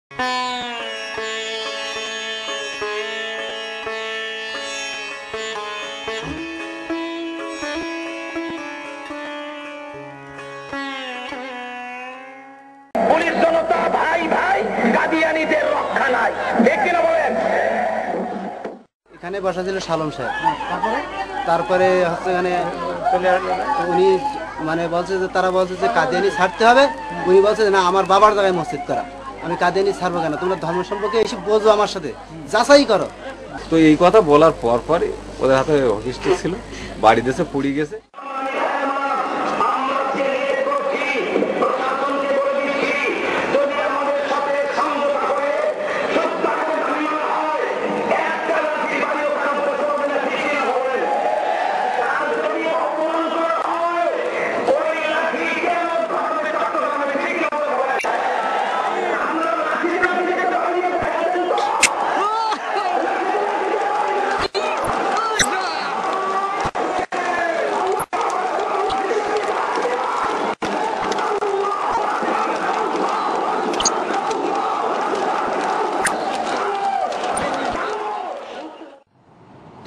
Police জনতা ভাই ভাই, কাদিয়ানীদের রক্ষা নাই, ঠিক কিনা বলেন? এখানে বসা ছিল সালম সাহেব। তারপরে হচ্ছে এখানে উনি মানে বলছে যে তারা বলছে যে কাদিয়ানী ছাড়তে হবে। উনি বলছে যে না, আমার বাবার জায়গায় মসজিদ করা, আমি কাদিয়ানী ছাড়বো কেন? তোমরা ধর্ম সম্পর্কে এসে বোঝো, আমার সাথে যাচাই করো। তো এই কথা বলার পরই ওদের হাতে হকি স্টিক ছিল, বাড়ি দেশে পুড়িয়ে গেছে।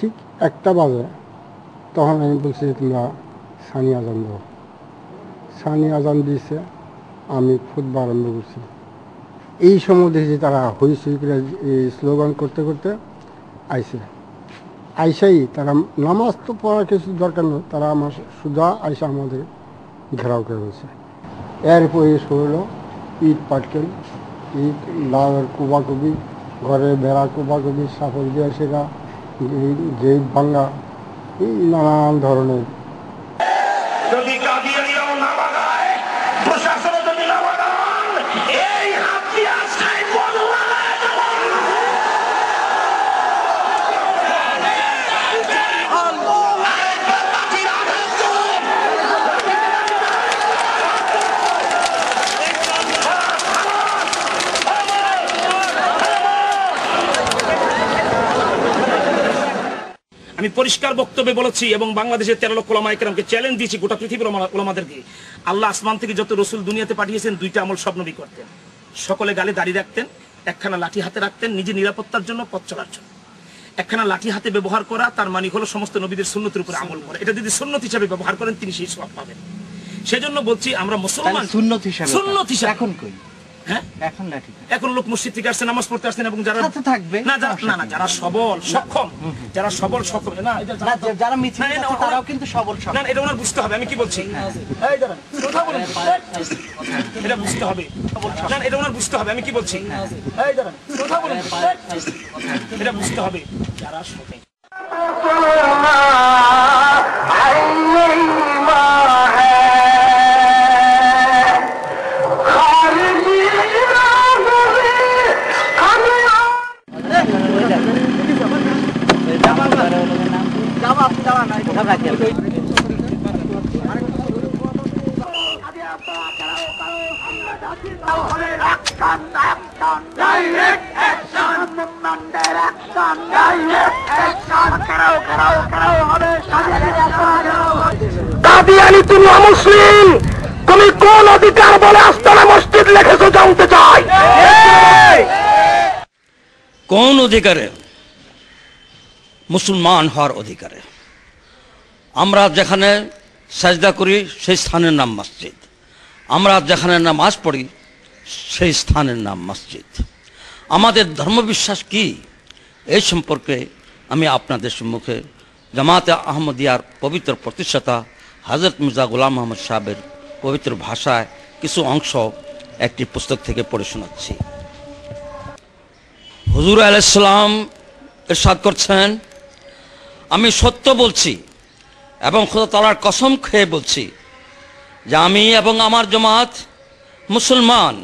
ঠিক 1টা বাজে, তখন আমি বলছি তোমরা সানি আজান দাও। সানি আজান দিয়েছে, আমি খুতবা আরম্ভ করছি। এই সময় দেখছি তারা হই সই করে স্লোগান করতে করতে আইসে। আইসাই তারা নামাজ তো পড়ার কিছু দরকার নেই, তারা আমার সুদা আইসা আমাদের ঘেরাও করে হয়েছে। এরপরে হলো ইট পাটকেল, ইট লাউয়ের কোবাকুবি, ঘরে বেড়া কোবাকুবি, সাপড় দিয়ে সেরা, গেট ভাঙ্গা, এই নানান ধরনের। যদি কাদিয়ানীরাও না বাগায়, প্রশাসন যদি না বাগান, এই হাতিয়ার সাই বদলা যাবে। আমি পরিষ্কার বক্তব্যে বলেছি এবং বাংলাদেশের 13 লক্ষ ওলামায়ে কেরামকে চ্যালেঞ্জ দিয়েছি, গোটা পৃথিবীর ওলামাদেরকে। আল্লাহ আসমান থেকে যত রসুল দুনিয়াতে পাঠিয়েছেন, 2টা আমল সব নবী করতেন। সকলে গালে দাড়ি রাখতেন, একখানা লাঠি হাতে রাখতেন নিজে নিরাপত্তার জন্য, পথ চলার জন্য। একখানা লাঠি হাতে ব্যবহার করা তার মানে হলো সমস্ত নবীদের সুন্নতের উপরে আমল করা। এটা যদি সুন্নত হিসাবে ব্যবহার করেন, তিনি সেই সওয়াব পাবেন। সেজন্য বলছি আমরা মুসলমান সুন্নত হিসাবে এখন কই? হ্যাঁ, এখন লোক মসজিদ থেকে আসছে, নামাজ পড়তে আসছেন, এবং যারা থাকবে না, যারা সবল সক্ষম, যারা সবল সক্ষম না, যারা মিছিল তারাও কিন্তু সবল সক্ষম না, এটা ওনার বুঝতে হবে। আমি কি বলছি, এই দাঁড়ান, কথা বলেন, এটা বুঝতে হবে না, এটা ওনার বুঝতে হবে। আমি কি বলছি, এই দাঁড়ান, কথা বলেন, এটা বুঝতে হবে। যারা সবল কাদিয়ানী, তুমি অমুসলিম, তুমি কোন অধিকার বলে আস্তানা মসজিদ লিখেছো জানতে চাই? কোন অধিকারে? মুসলমান হওয়ার অধিকারে। আমরা যেখানে সাজদা করি সেই স্থানের নাম মসজিদ, আমরা যেখানে নামাজ পড়ি সেই স্থানের নাম মসজিদ। আমাদের ধর্মবিশ্বাস কি এই সম্পর্কে আমি আপনাদের সম্মুখে জামাতে আহমদিয়ার পবিত্র প্রতিষ্ঠাতা হযরত মির্জা গোলাম মোহাম্মদ সাহেবের পবিত্র ভাষায় কিছু অংশ একটি পুস্তক থেকে পড়ে শোনাচ্ছি। হুজুর আলাইহিস সালাম ইরশাদ করছেন, আমি সত্য বলছি এবং খোদা তাআলার কসম খেয়ে বলছি যে আমি এবং আমার জামাত মুসলমান।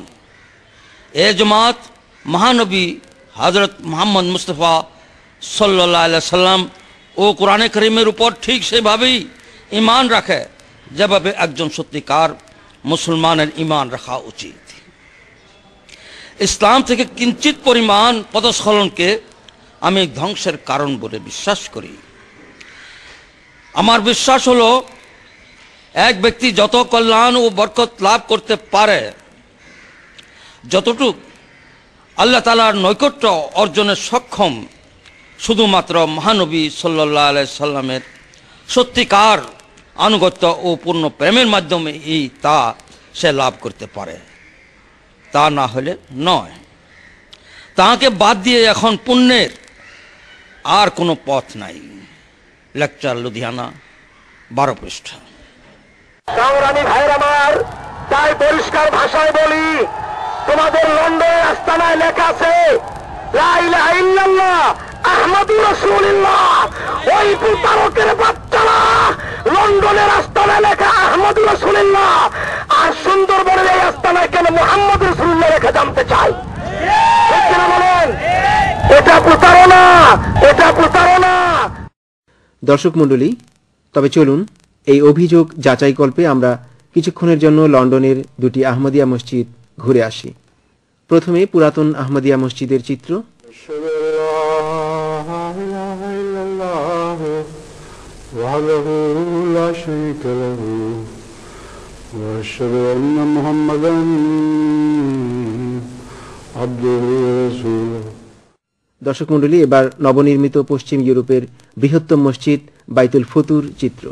এ জামাত মহানবী হযরত মুহাম্মদ মুস্তাফা সাল্লাল্লাহু আলাইহি সাল্লাম ও কোরআনে কারীমের উপর ঠিক সেভাবেই ঈমান রাখে যেভাবে একজন সত্যিকার মুসলমানের ঈমান রাখা উচিত। ইসলাম থেকে কিঞ্চিত পরিমাণ পদস্খলনকে আমি ধ্বংসের কারণ বলে বিশ্বাস করি। আমার বিশ্বাস হলো এক ব্যক্তি যত কল্যাণ ও বরকত লাভ করতে পারে, যতটুক আল্লাহ তাআলার নৈকট্য অর্জনের সক্ষম শুধুমাত্র মহানবী সাল্লাল্লাহু আলাইহি সাল্লামের সত্যিকার আনুগত্য ও পূর্ণ প্রেমের মাধ্যমে তা সে লাভ করতে পারে, তা না হলে নয়। তাকে বাদ দিয়ে এখন পুণ্যের আর কোনো পথ নাই। লেকচার লুধিয়ানা 12 পৃষ্ঠা। সংগ্রামী ভাইয়ের আমার, তাই পরিষ্কার ভাষায় বলি, তোমাদের লন্ডনের আস্তানায় লেখা আছে লা ইলাহা ইল্লাল্লাহ আহমদুর রাসূলুল্লাহ। ওই প্রতারকের বাচ্চারা লন্ডনের আস্তানায় লেখা আহমদুর রাসূলুল্লাহ আর সুন্দরবনের এই আস্তানায় কেন মুহাম্মদ রাসূলুল্লাহ লেখা জানতে চাই। ঠিক কিনা বলেন? এটা প্রতারণা, এটা প্রতারণা। দর্শক মণ্ডলী, তবে চলুন এই অভিযোগ যাচাইকল্পে আমরা কিছুক্ষণের জন্য লন্ডনের দুটি আহমদিয়া মসজিদ ঘুরে আসি। প্রথমে পুরাতন আহমদিয়া মসজিদের চিত্র। দর্শক মণ্ডলী, এবার নবনির্মিত পশ্চিম ইউরোপের বৃহত্তম মসজিদ বাইতুল ফতুর চিত্র।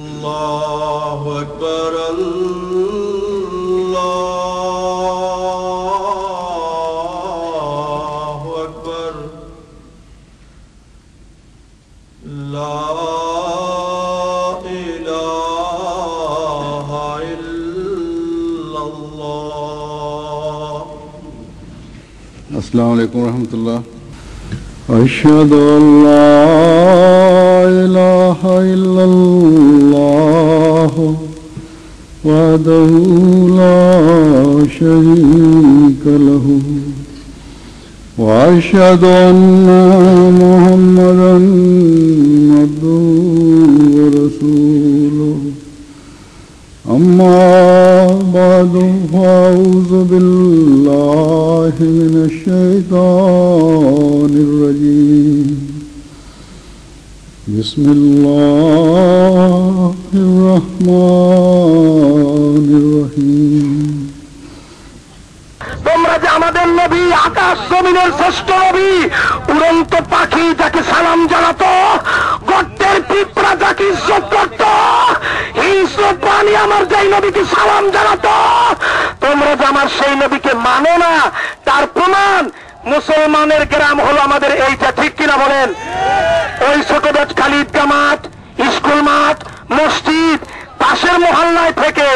আল্লাহু আকবার, আল্লাহু আকবার, লা ইলাহা ইল্লাল্লাহ। আসসালামু আলাইকুম রহমতুল্লাহ। আশহাদু আল্লা ইলাহা ইল্লাল্লাহ ওয়াহদাহু লা শারীকা লাহু ওয়া আশহাদু আন্না মুহাম্মাদান আবদুহু ওয়া রাসূলুহু। আম্মা বা'দু ফাউযু বিল্লাহি মিনাশ শাইতানির রাজীম। বিসমিল্লাহির রহমানির রহিম। তোমরা যে আমাদের নবী, আকাশ জমিনের শ্রেষ্ঠ নবী, উড়ন্ত পাখি যাকে সালাম জানাতো, গর্তের পিঁপড়া যাকে ইজ্জত করত, হিংস্র প্রাণী আমার যেই নবীকে সালাম জানাতো, তোমরা যে আমার সেই নবীকে মানো না, তার প্রমাণ মুসলমানের গ্রাম হলো আমাদের এইটা। ঠিক কিনা বলেন? ওই ছোটবেজ খালি ঈদগাহ মাঠ, স্কুল মাঠ, মসজিদ, পাশের মহল্লায় থেকে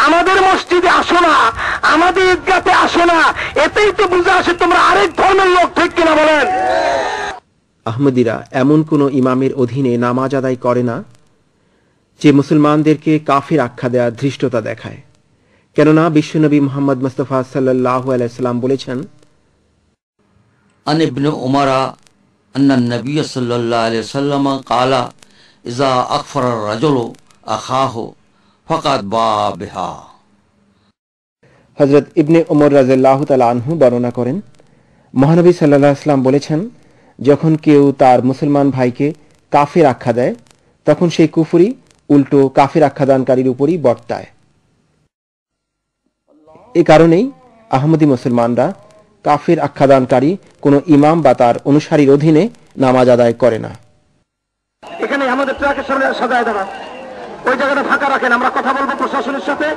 আমাদের মসজিদে আসো না, আমাদের ঈদগাতে আসো না, এতেই তো বুঝে আসে তোমরা আরেক ধর্মের লোক। ঠিক কিনা বলেন? আহমদীরা এমন কোনো ইমামের অধীনে নামাজ আদায় করে না যে মুসলমানদেরকে কাফির আখ্যা দেওয়ার ধৃষ্টতা দেখায়। কেননা বিশ্বনবী মুহাম্মদ মুস্তাফা সাল্লাল্লাহু আলাইহি সাল্লাম বলেছেন, আন ইবনে উমারা আন্না নবী সাল্লাল্লাহু আলাইহি ওয়াসাল্লাম ক্বালা ইযা আকফারা রাজুলু আখাহু ফাকাদ বা বিহা। হযরত ইবনে উমর রাদিয়াল্লাহু তাআলা আনহু বর্ণনা করেন, মহানবী সাল্লাল্লাহু আলাইহি ওয়াসাল্লাম বলেছেন, যখন কেউ তার মুসলমান ভাইকে কাফির আখ্যা দেয় তখন সেই কুফরি উল্টো কাফির আখ্যাদানকারীর উপরই বর্তায়। এ কারণেই আহমদী মুসলমানরা কাফির আখ্যাদানকারী কোনো ইমাম বা তার অনুসারীর অধীনে নামাজ আদায় করে না। এখানে আমাদের ট্রাকের সামনে সাজায় দেওয়া, ওই জায়গাটা ফাঁকা রাখেন, আমরা কথা বলবো প্রশাসনের সাথে।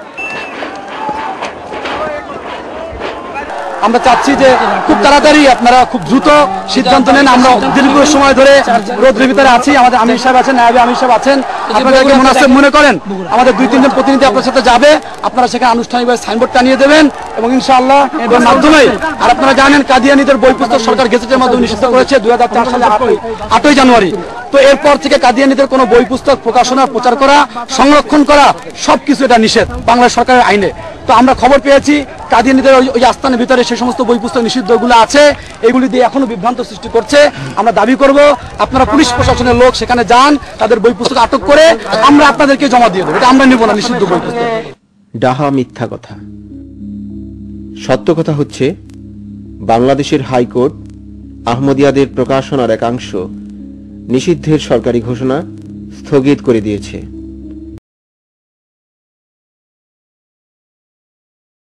আমরা চাচ্ছি যে খুব তাড়াতাড়ি আপনারা খুব দ্রুত সিদ্ধান্ত নেন। আমরা দীর্ঘ সময় ধরে রোদ্রের ভিতরে আছি, আমাদের আমির সাহেব আছেন, নায়েবে আমির সাহেব আছেন, আপনাদেরকে মুনাসিব মনে করেন আমাদের 2-3 জন প্রতিনিধি আপনার সাথে যাবে, আপনারা সেখানে আনুষ্ঠানিকভাবে সাইনবোর্ড টানিয়ে দেবেন এবং ইনশাআল্লাহ এর মাধ্যমে। আর আপনারা জানেন কাদিয়ানীদের বই পুস্তক সরকার গেজেটের মাধ্যমে নিষিদ্ধ করেছে 2004 সালে 8ই জানুয়ারি। তো এরপর থেকে কাদিয়ানীদের কোনো বই পুস্তক প্রকাশনা, প্রচার করা, সংরক্ষণ করা সবকিছু এটা নিষেধ বাংলা সরকারের আইনে। তো আমরা খবর পেয়েছি কাদিয়ানীদের ওই আস্থানের ভিতরে সেই সমস্ত বই পুস্তক নিষিদ্ধগুলো আছে, এগুলি দিয়ে এখনো বিভ্রান্ত সৃষ্টি করছে। আমরা দাবি করব আপনারা পুলিশ প্রশাসনের লোক সেখানে যান, তাদের বই পুস্তক আটক করে আমরা আপনাদেরকে জমা দিয়ে দেবো। এটা আমরা নিব না নিষিদ্ধ বই পুস্তক। ডাহা মিথ্যা কথা। সত্য কথা হচ্ছে বাংলাদেশের হাইকোর্ট আহমদিয়াদের প্রকাশনার একাংশ নিষিদ্ধের সরকারি ঘোষণা স্থগিত করে দিয়েছে।